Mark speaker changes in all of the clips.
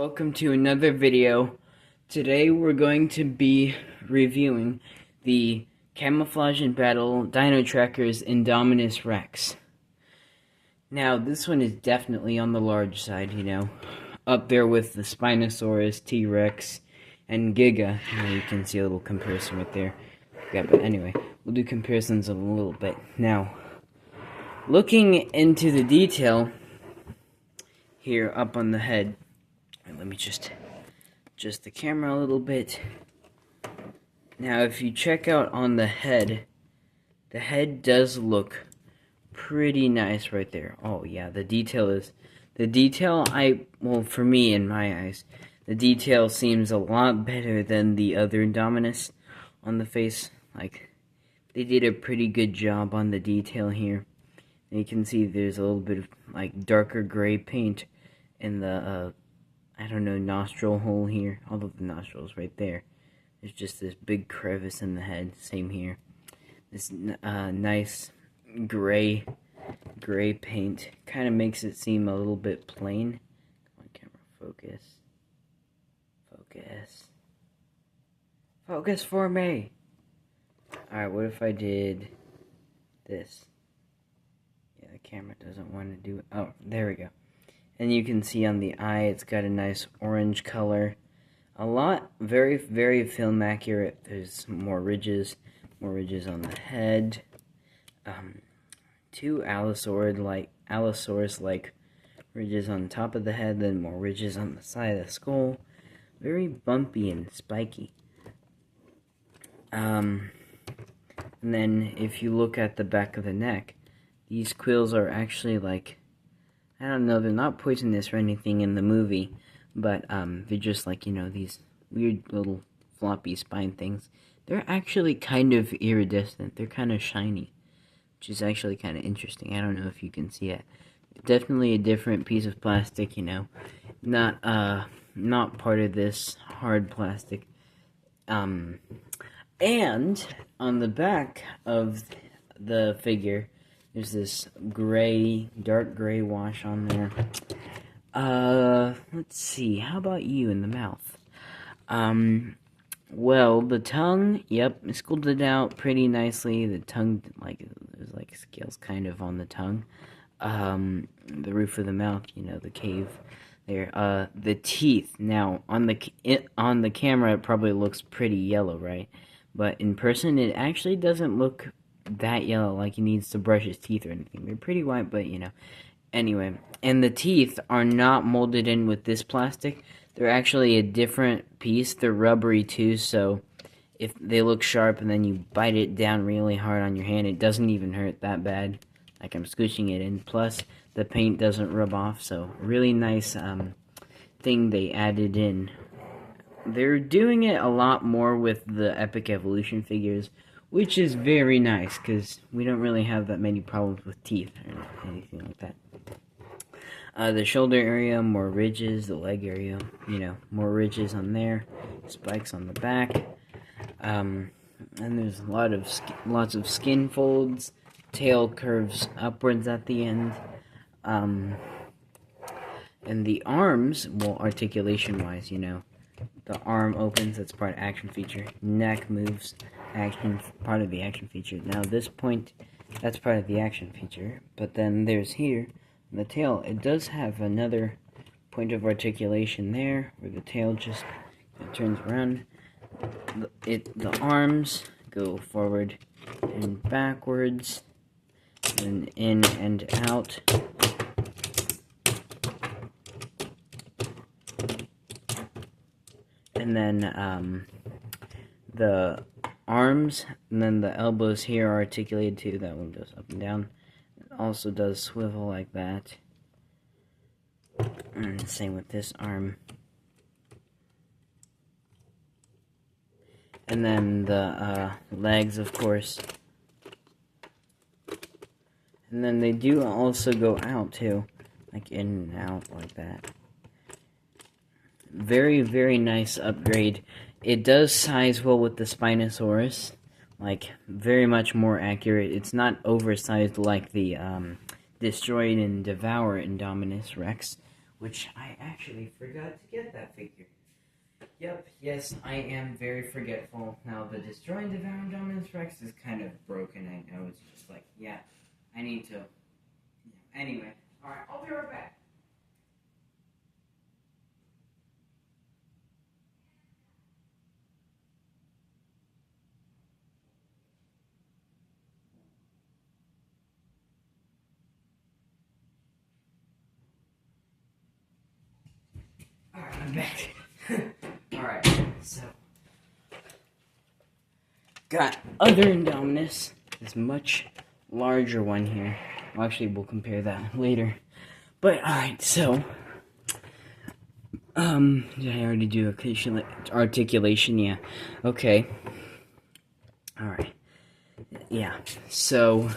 Speaker 1: Welcome to another video. Today we're going to be reviewing the Camouflage and Battle Dino Tracker's Indominus Rex. Now this one is definitely on the large side, up there with the Spinosaurus, T-Rex, and Giga. You can see a little comparison right there. Yeah, but anyway, we'll do comparisons in a little bit. Now, looking into the detail here up on the head, let me just adjust the camera a little bit. Now, if you check out on the head does look pretty nice right there. Oh yeah, for me, in my eyes, the detail seems a lot better than the other Indominus on the face. Like, they did a pretty good job on the detail here. And you can see there's a little bit of, like, darker gray paint in the, nostril hole here. Although the nostril's right there. There's just this big crevice in the head. Same here. This nice gray paint kind of makes it seem a little bit plain. Come on, camera, focus for me. Alright, what if I did this? Yeah, the camera doesn't want to do it. Oh, there we go. And you can see on the eye, it's got a nice orange color. Very, very film accurate. There's more ridges on the head. Two Allosaurus-like ridges on top of the head, then more ridges on the side of the skull. Very bumpy and spiky. And then if you look at the back of the neck, these quills are actually like, I don't know, they're not poisonous or anything in the movie, but they're just like, these weird little floppy spine things. They're actually kind of iridescent. They're kind of shiny, which is actually kind of interesting. I don't know if you can see it. Definitely a different piece of plastic, not part of this hard plastic. And on the back of the figure, there's this dark gray wash on there. Let's see, how about you in the mouth? Well, the tongue, yep, sculpted out pretty nicely. The tongue, there's like scales kind of on the tongue. The roof of the mouth, the cave there. The teeth, now, on the camera, it probably looks pretty yellow, right? But in person, it actually doesn't look that yellow, like he needs to brush his teeth or anything. They're pretty white, but anyway. And the teeth are not molded in with this plastic. They're actually a different piece. They're rubbery too, so if they look sharp and then you bite it down really hard on your hand, it doesn't even hurt that bad. Like I'm squishing it in. Plus, the paint doesn't rub off, so really nice thing they added in. They're doing it a lot more with the Epic Evolution figures, which is very nice, because we don't really have that many problems with teeth or anything like that. The shoulder area, more ridges. The leg area, more ridges on there. Spikes on the back. And there's lots of skin folds. Tail curves upwards at the end. And the arms, well, articulation-wise, the arm opens, that's part of action feature. Neck moves, part of the action feature. Now this point, that's part of the action feature. But then there's here, the tail, it does have another point of articulation there, where the tail just turns around. The arms go forward and backwards, and in and out. And then the arms, and then the elbows here are articulated too. That one goes up and down. It also does swivel like that. And same with this arm. And then the legs, of course. And then they do also go out too, like in and out like that. Very, very nice upgrade. It does size well with the Spinosaurus, like very much more accurate. It's not oversized like the Destroyed and Devour Indominus Rex, which I actually forgot to get that figure. Yep, yes, I am very forgetful. Now, the Destroy and Devour Indominus Rex is kind of broken, I know. It's just like, yeah, I need to... Anyway, alright, I'll be right back. Alright, I'm back. Alright, so... got other Indominus, this much larger one here. Well, actually, we'll compare that later. But, alright, so... did I already do articulation? Yeah. Okay. Alright. Yeah, so...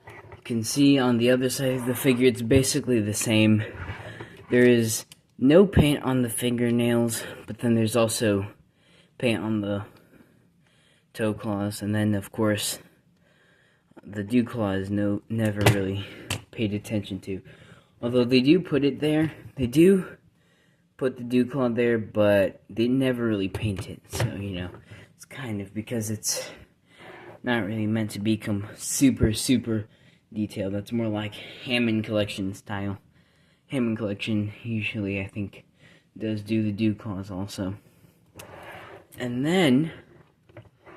Speaker 1: you can see on the other side of the figure, it's basically the same. There is no paint on the fingernails, but then there's also paint on the toe claws, and then of course the dew claw is never really paid attention to. Although they do put it there, they do put the dew claw there, but they never really paint it. So, you know, it's kind of because it's not really meant to become super detailed. That's more like Hammond Collection style. Hammond Collection usually, I think, does do the dew claws also. And then,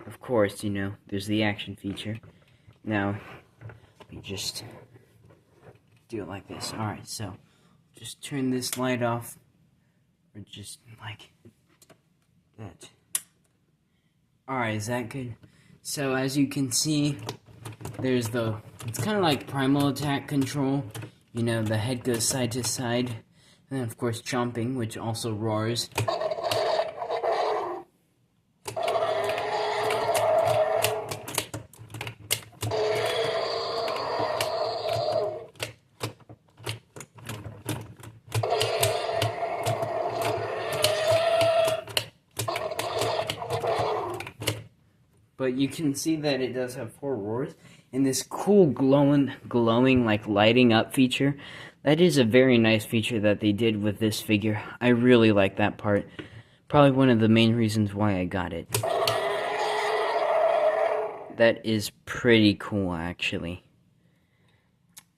Speaker 1: of course, you know, there's the action feature. Now, let me just do it like this. Alright, so, just turn this light off, or just like that. Alright, is that good? So, as you can see, there's it's kind of like primal attack control. You know, the head goes side to side. And then, of course, chomping, which also roars. But you can see that it does have 4 roars. And this cool glowing, like, lighting up feature. That is a very nice feature that they did with this figure. I really like that part. Probably one of the main reasons why I got it. That is pretty cool, actually.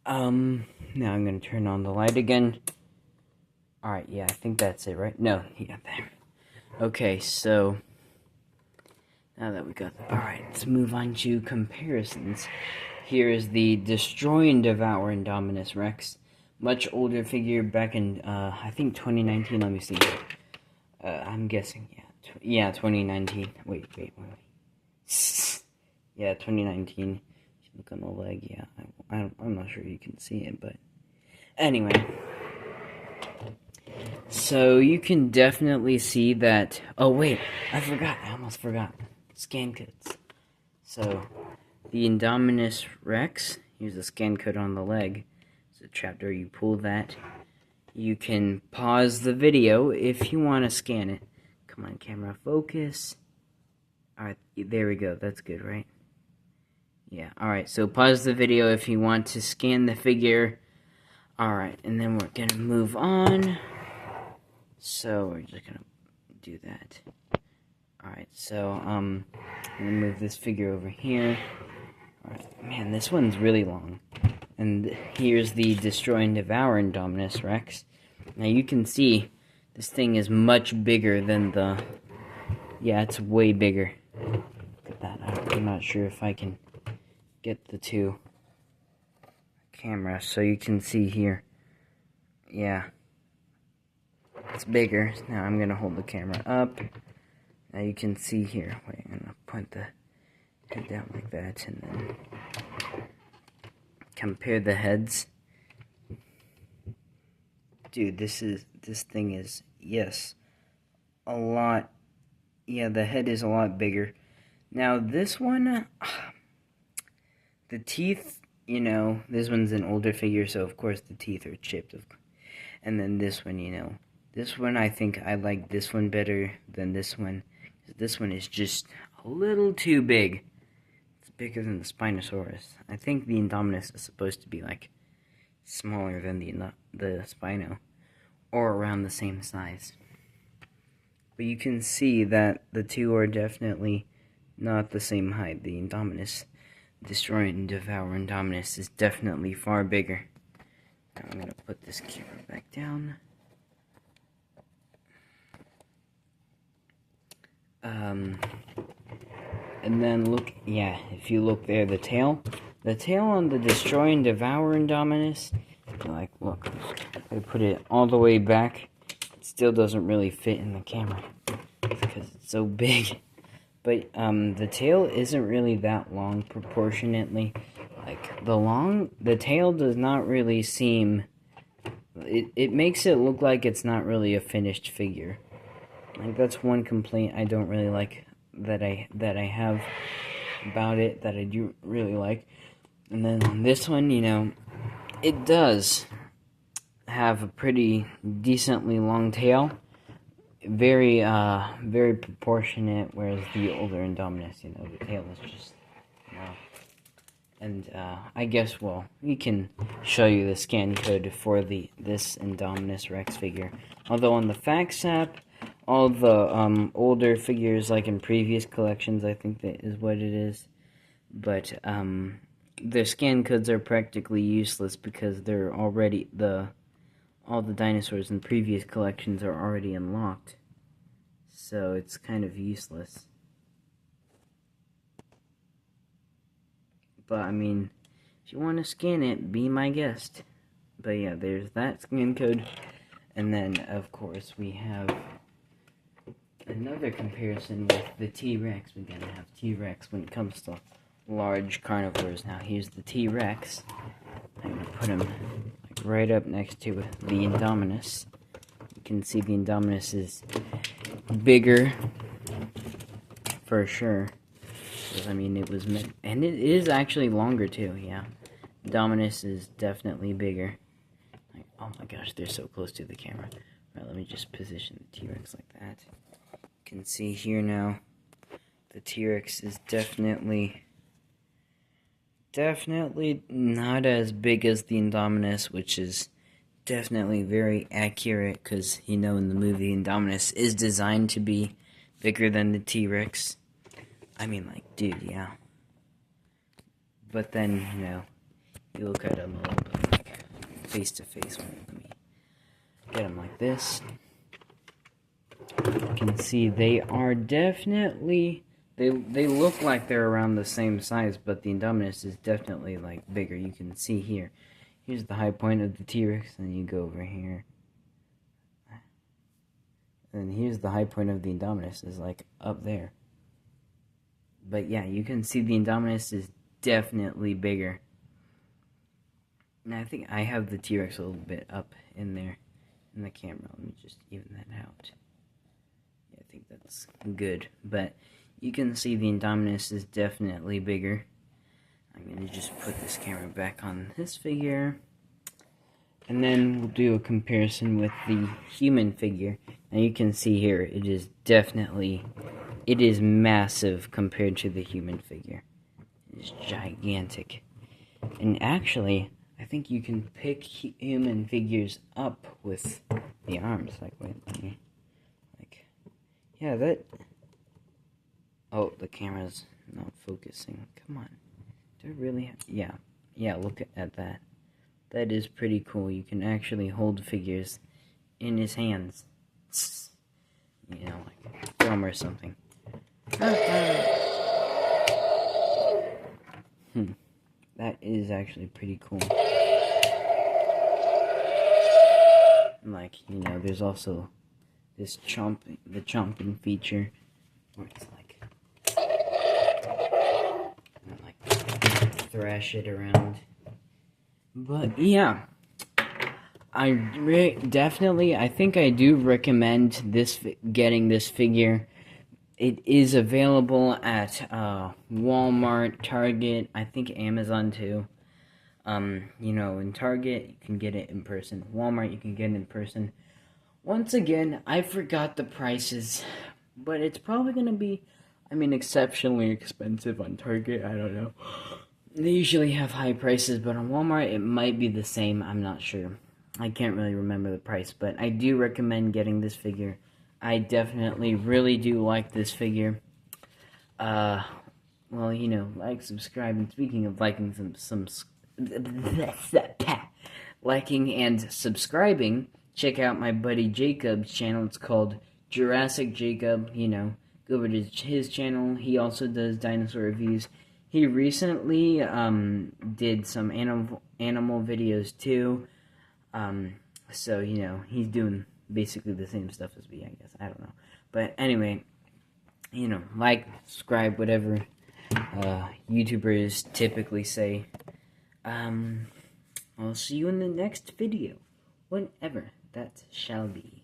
Speaker 1: Now I'm gonna turn on the light again. Alright, yeah, I think that's it, right? No, yeah, there. Okay, so... now that we got that, alright, let's move on to comparisons. Here is the Destroy and Devour Indominus Rex. Much older figure back in, I think 2019, let me see. I'm guessing, yeah, 2019. Wait. Yeah, 2019. Look on the leg, yeah, I'm not sure you can see it, but... anyway. So, you can definitely see that... oh, wait, I almost forgot. Scan codes. So, the Indominus Rex, here's a scan code on the leg. It's a trapdoor, you pull that. You can pause the video if you want to scan it. Come on, camera, focus. Alright, there we go, that's good, right? Yeah, alright, so pause the video if you want to scan the figure. Alright, and then we're gonna move on. So, we're just gonna do that. Alright, so, I'm gonna move this figure over here. Alright, man, this one's really long. And here's the Destroy and Devour Indominus Rex. Now you can see, this thing is much bigger than the... yeah, it's way bigger. Look at that, I'm not sure if I can get the two cameras so you can see here. Yeah. It's bigger. Now I'm gonna hold the camera up. Now you can see here. Wait, I'm gonna point the head down like that and then compare the heads. Dude, this thing is, yes, a lot. Yeah, the head is a lot bigger. Now this one, the teeth, you know, this one's an older figure, so of course the teeth are chipped. And then this one, you know, this one, I think I like this one better than this one. This one is just a little too big. It's bigger than the Spinosaurus. I think the Indominus is supposed to be, like, smaller than the Spino. or around the same size. But you can see that the two are definitely not the same height. The Indominus, Destroy and Devour Indominus, is definitely far bigger. Now I'm gonna put this camera back down. And then look, yeah, if you look there, the tail on the Destroy and Devour Indominus, like, look, I put it all the way back, it still doesn't really fit in the camera, because it's so big. But, the tail isn't really that long proportionately. Like, the tail does not really seem, it makes it look like it's not really a finished figure. Like, that's one complaint I don't really like that I have about it, that I do really like. And then on this one, you know, it does have a pretty decently long tail. Very proportionate, whereas the older Indominus, you know, the tail is just, you know. And, I guess, well, we can show you the scan code for this Indominus Rex figure. Although on the facts app, all the, older figures, like in previous collections, I think that is what it is. But, their scan codes are practically useless because they're already, all the dinosaurs in previous collections are already unlocked. So it's kind of useless. But, I mean, if you want to scan it, be my guest. But yeah, there's that scan code. And then, of course, we have another comparison with the T-Rex. We're gonna have T-Rex when it comes to large carnivores. Now, here's the T-Rex. I'm gonna put him like right up next to the Indominus. You can see the Indominus is bigger, for sure. Because, I mean, it was meant, and it is actually longer too. Yeah, Indominus is definitely bigger. Like, oh my gosh, they're so close to the camera. Right, let me just position the T-Rex like that. You can see here now, the T-Rex is definitely not as big as the Indominus, which is definitely very accurate, because, you know, in the movie, Indominus is designed to be bigger than the T-Rex. I mean, like, dude, yeah. But then, you know, you look at him a little bit, like, face to face. Let me get him like this. You can see they are definitely, they look like they're around the same size, but the Indominus is definitely, like, bigger. You can see here. Here's the high point of the T-Rex, and then you go over here. And here's the high point of the Indominus, is, like, up there. But yeah, you can see the Indominus is definitely bigger. And I think I have the T-Rex a little bit up in there in the camera. Let me just even that out. Yeah, I think that's good. But you can see the Indominus is definitely bigger. I'm going to just put this camera back on this figure. And then we'll do a comparison with the human figure. Now you can see here, it is definitely, it is massive compared to the human figure. It is gigantic. And actually, I think you can pick human figures up with the arms. Like, wait, let me, like, yeah, that, oh, the camera's not focusing. Come on. Do I really have, yeah, look at that. That is pretty cool. You can actually hold figures in his hands. You know, like drum or something. That is actually pretty cool. Like, you know, there's also this the chomping feature, where it's like, thrash it around. But yeah, I definitely, I think I do recommend getting this figure. It is available at Walmart, Target, I think Amazon too. You know, in Target you can get it in person. Walmart you can get it in person. Once again, I forgot the prices, but it's probably gonna be, I mean, exceptionally expensive on Target. I don't know. They usually have high prices, but on Walmart it might be the same. I'm not sure. I can't really remember the price, but I do recommend getting this figure. I definitely really do like this figure. Well, you know, like, subscribe, and speaking of liking liking and subscribing, check out my buddy Jacob's channel. It's called Jurassic Jacob. You know, go over to his channel. He also does dinosaur reviews. He recently did some animal videos too. So, you know, he's doing basically the same stuff as me, I guess. I don't know. But anyway, you know, like, subscribe, whatever YouTubers typically say. I'll see you in the next video, whenever that shall be.